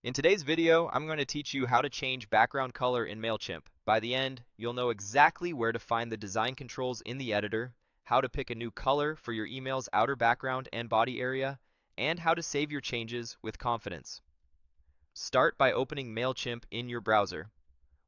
In today's video, I'm going to teach you how to change background color in Mailchimp. By the end, you'll know exactly where to find the design controls in the editor, how to pick a new color for your email's outer background and body area, and how to save your changes with confidence. Start by opening Mailchimp in your browser.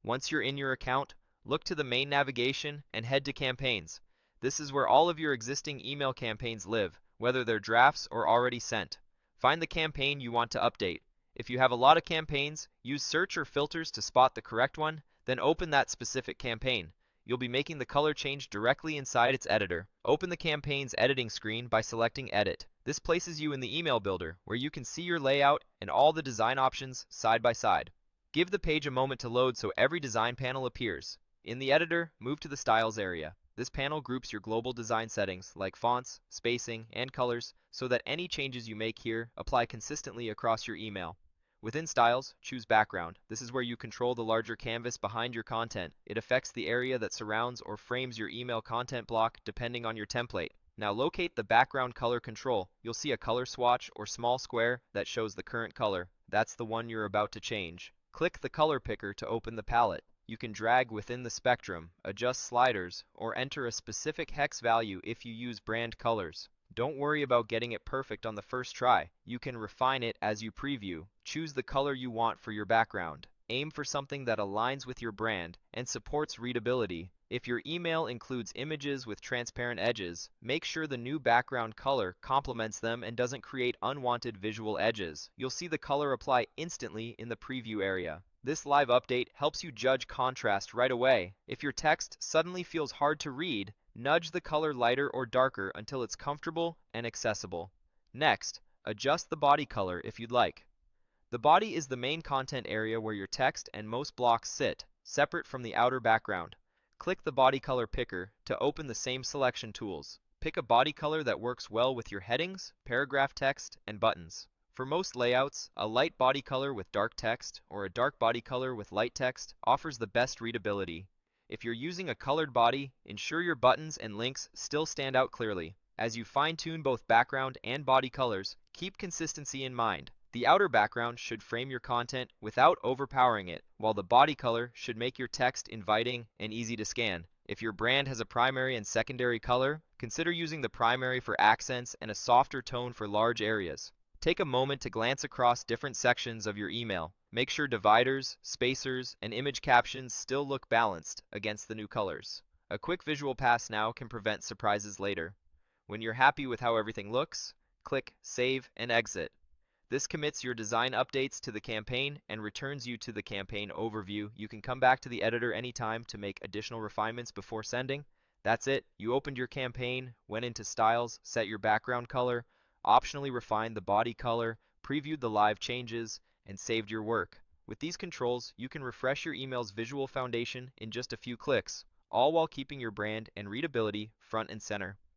Once you're in your account, look to the main navigation and head to Campaigns. This is where all of your existing email campaigns live, whether they're drafts or already sent. Find the campaign you want to update. If you have a lot of campaigns, use search or filters to spot the correct one, then open that specific campaign. You'll be making the color change directly inside its editor. Open the campaign's editing screen by selecting Edit. This places you in the email builder, where you can see your layout and all the design options side by side. Give the page a moment to load so every design panel appears. In the editor, move to the Styles area. This panel groups your global design settings like fonts, spacing, and colors so that any changes you make here apply consistently across your email. Within Styles, choose Background. This is where you control the larger canvas behind your content. It affects the area that surrounds or frames your email content block depending on your template. Now locate the background color control. You'll see a color swatch or small square that shows the current color. That's the one you're about to change. Click the color picker to open the palette. You can drag within the spectrum, adjust sliders, or enter a specific hex value if you use brand colors. Don't worry about getting it perfect on the first try. You can refine it as you preview. Choose the color you want for your background. Aim for something that aligns with your brand and supports readability. If your email includes images with transparent edges, make sure the new background color complements them and doesn't create unwanted visual edges. You'll see the color apply instantly in the preview area. This live update helps you judge contrast right away. If your text suddenly feels hard to read, nudge the color lighter or darker until it's comfortable and accessible. Next, adjust the body color if you'd like. The body is the main content area where your text and most blocks sit, separate from the outer background. Click the body color picker to open the same selection tools. Pick a body color that works well with your headings, paragraph text, and buttons. For most layouts, a light body color with dark text or a dark body color with light text offers the best readability. If you're using a colored body, ensure your buttons and links still stand out clearly. As you fine-tune both background and body colors, keep consistency in mind. The outer background should frame your content without overpowering it, while the body color should make your text inviting and easy to scan. If your brand has a primary and secondary color, consider using the primary for accents and a softer tone for large areas. Take a moment to glance across different sections of your email. Make sure dividers, spacers, and image captions still look balanced against the new colors. A quick visual pass now can prevent surprises later. When you're happy with how everything looks, click Save and Exit. This commits your design updates to the campaign and returns you to the campaign overview. You can come back to the editor anytime to make additional refinements before sending. That's it. You opened your campaign, went into Styles, set your background color, optionally refined the body color, previewed the live changes, and saved your work. With these controls, you can refresh your email's visual foundation in just a few clicks, all while keeping your brand and readability front and center.